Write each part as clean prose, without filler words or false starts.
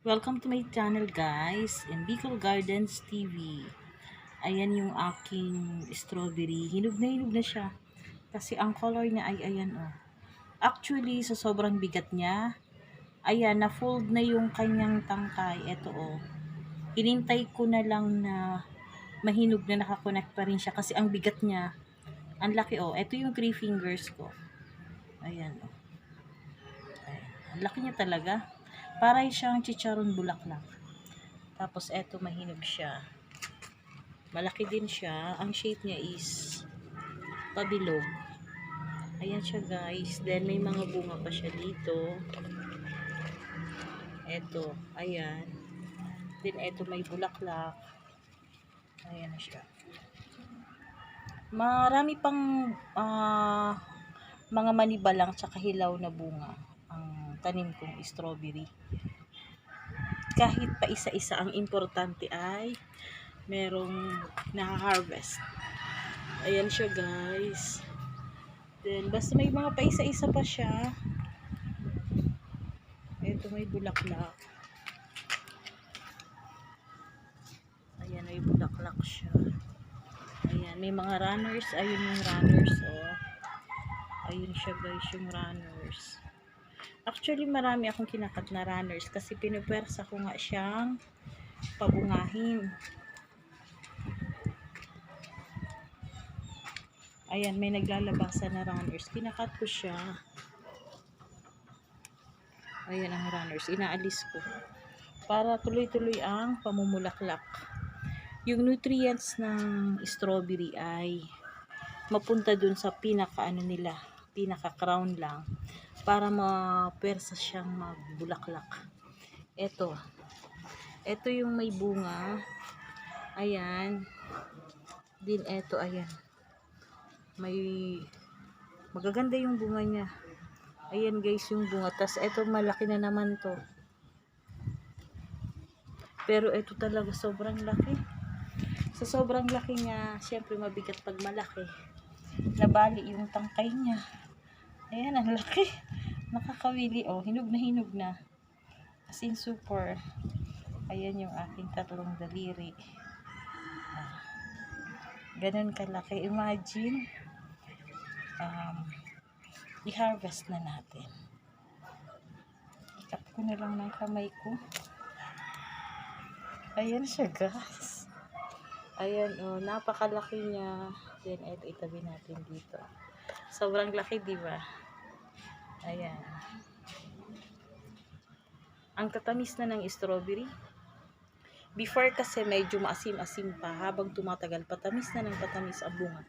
Welcome to my channel guys, in Bicol Gardens TV. Ayan yung aking strawberry. Hinog na siya. Kasi ang color niya ay ayan oh. Actually, sa sobrang bigat niya, ayan, na-fold na yung kanyang tangkay. Ito oh. Hinintay ko na lang na mahinog na nakakonect pa rin siya kasi ang bigat niya. Ang laki oh. Ito yung 3 fingers ko. Ayan oh. Ayan. Ang laki niya talaga. Para siyang chicharon bulaklak. Tapos eto mahinog siya. Malaki din siya. Ang shape niya is pabilog. Ayan siya guys. Then may mga bunga pa siya dito. Eto. Ayan. Then eto may bulaklak. Ayan na siya. Marami pang mga manibalang tsaka hilaw na bunga ang tanim kong strawberry. Kahit pa isa-isa, ang importante ay merong na-harvest. Ayan siya guys. Then basta may mga paisa-isa pa siya. Ito may bulaklak. Ayan, may bulaklak siya. Ayan, may mga runners. Ayun yung runners, oh. Ayun siya guys, yung runners. Actually, marami akong kinakat na runners kasi pinupwersa ko nga siyang pabungahin. Ayan, may naglalabasa na runners. Kinakat ko siya. Ayan ang runners. Inaalis ko. Para tuloy-tuloy ang pamumulaklak. Yung nutrients ng strawberry ay mapunta dun sa pinaka crown lang para mapersa siyang magbulaklak. Ito yung may bunga. Ayan. Din ito, ayan. May magaganda yung bunga niya. Ayan guys yung bunga. Tas ito malaki na naman to. Pero ito talaga sobrang laki. Sa sobrang laki niya, syempre mabigat pag malaki. Nabali yung tangkay niya. Ayan, ang laki. Nakakawili, oh. Hinog na. As in, super. Ayan yung aking tatlong daliri. Ganun kalaki. Imagine, i-harvest na natin. Ikat ko na lang ng kamay ko. Ayan siya, guys. Ayan, oh. Napakalaki niya. Then, ito, itabi natin dito. Sobrang laki, diba? Ayan. Ang tatamis na ng strawberry. Before kasi medyo maasim-asim pa. Habang tumatagal, patamis na ng patamis ang bunga.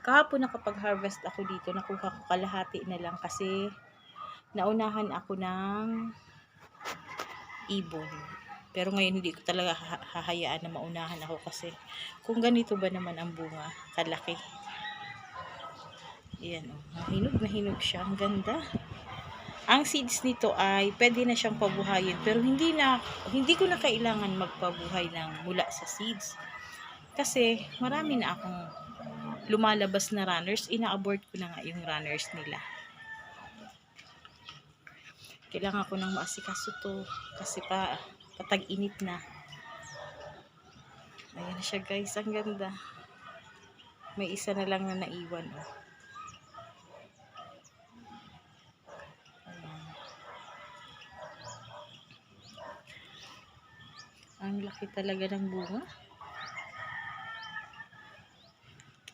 Kahapon nakapag-harvest ako dito. Nakuha ko kalahati na lang kasi naunahan ako ng ibon. Pero ngayon hindi ko talaga hahayaan na maunahan ako kasi kung ganito ba naman ang bunga, kalaki. Ayan, oh. Hinog siya. Ang ganda. Ang seeds nito ay pwede na siyang pabuhayin pero hindi ko na kailangan magpabuhay ng mula sa seeds. Kasi marami na akong lumalabas na runners, ina-abort ko na nga yung runners nila. Kailangan ko nang maasikaso to kasi patag-init na. Ayan siya guys, ang ganda. May isa na lang na naiwan, oh. Ang laki talaga ng bunga.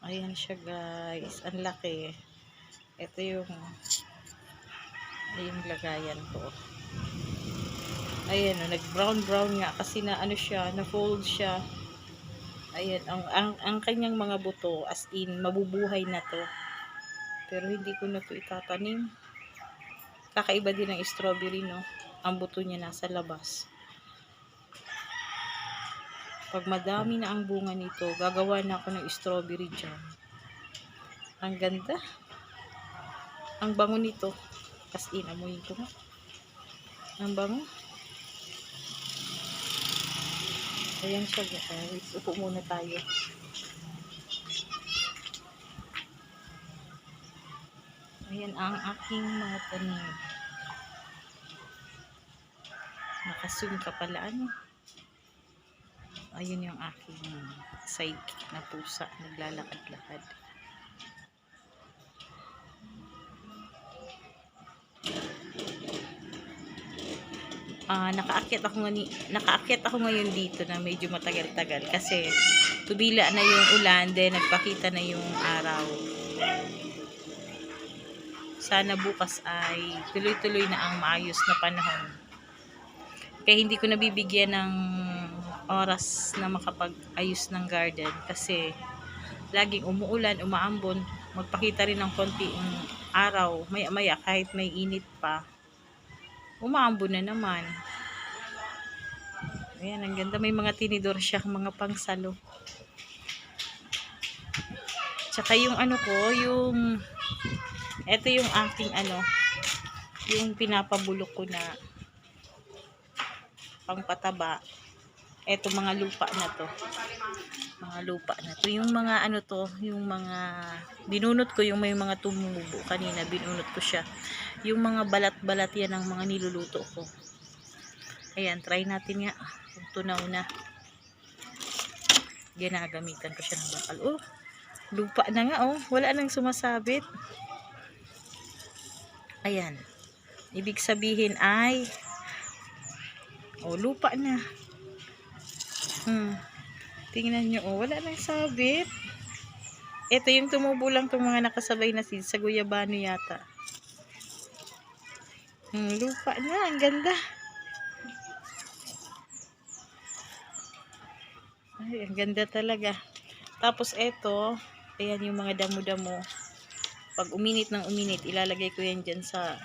Ayan siya guys. Ang laki. Ito yung lagayan ko. Ayan, oh, nag-brown nga kasi na ano siya, na-fold siya. Ayan, ang kanyang mga buto as in mabubuhay na to. Pero hindi ko na to itatanim. Kakaiba din ng strawberry, no? Ang buto niya nasa labas. Pag madami na ang bunga nito, gagawa na ako ng strawberry jam. Ang ganda. Ang bango nito. As in, amuyin ko na. Ang bango. Ayan siya guys. Upo muna tayo. Ayan ang aking mga tanim. Nakazoom ka pala, ano? Ayun yung aking sidekick na pusa, naglalakad-lakad. Nakaakyat ako ngayon dito na medyo matagal-tagal kasi tubila na yung ulan, then nagpakita na yung araw. Sana bukas ay tuloy-tuloy na ang maayos na panahon. Kaya hindi ko nabibigyan ng oras na makapag-ayos ng garden kasi laging umuulan, umaambon, magpakita rin ng konting araw, maya-maya kahit may init pa, umaambon na naman. Ayan, ang ganda. May mga tinidor siya, mga pangsalo. Tsaka yung ano ko, eto yung aking yung pinapabulok ko na pangpataba. Eto mga lupa na to. Yung mga yung mga binunot ko, yung may mga tumubo kanina, binunot ko siya. Yung mga balat-balat yan ang mga niluluto ko. Ayan, try natin nga. Kung tunaw na. Ginagamitan ko siya ng bakal. Oh, lupa na nga, oh. Wala nang sumasabit. Ayan. Ibig sabihin ay lupa na. Tingnan nyo, wala nang sabit. Ito yung tumubo lang itong mga nakasabay na seeds sa guyabano yata. Lupa na, ang ganda. Ay, ang ganda talaga. Tapos ito, ayan yung mga damo-damo. Pag uminit ng uminit, ilalagay ko yan dyan sa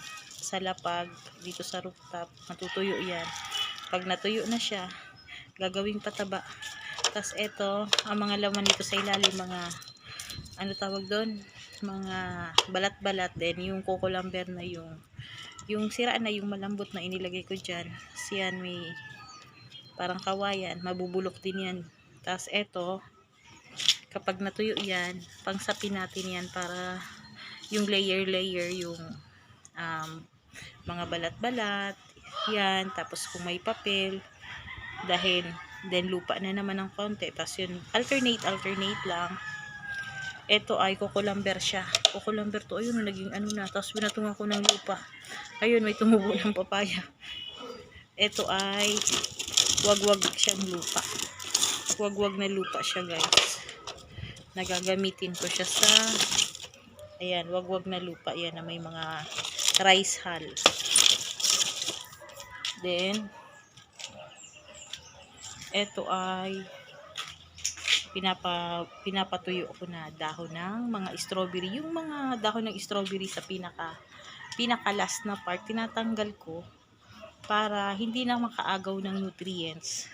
lapag, dito sa rooftop. Matutuyo yan. Pag natuyo na siya, gagawing pataba. Tapos ito, ang mga laman dito sa ilalim, mga tawag doon, mga balat-balat din, yung cucumber na yung sira na, yung malambot na inilagay ko dyan. Siyan, may parang kawayan, mabubulok din yan. Tapos ito, kapag natuyo yan, pangsapin natin yan para yung layer yung mga balat-balat yan. Tapos kung may papel, dahil then lupa na naman ng konti, tapos yun alternate lang. Ito ay cucumber siya, cucumber to, ayun, naging na, tapos binatungan ko ng lupa, ayun, may tumubo ng papaya. Ito ay wagwag siyang lupa, wagwag na lupa siya, guys. Nagagamitin ko siya sa ayan, wagwag na lupa yan na may mga rice hull. Then ito ay pinapatuyo ko na dahon ng mga strawberry. Yung mga dahon ng strawberry sa pinaka last na part, tinatanggal ko para hindi na makaagaw ng nutrients.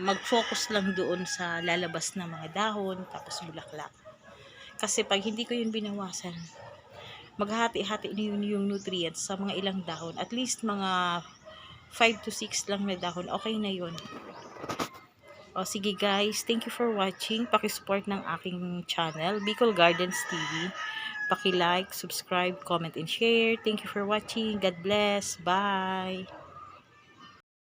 Mag-focus lang doon sa lalabas na mga dahon, tapos bulaklak. Kasi pag hindi ko yun binawasan, maghati-hati na yun yung nutrients sa mga ilang dahon. At least mga 5 to 6 lang na dahon, okay na yun. Sige guys, thank you for watching. Paki-support ng aking channel, Bicol Gardens TV. Paki-like, subscribe, comment, and share. Thank you for watching. God bless. Bye!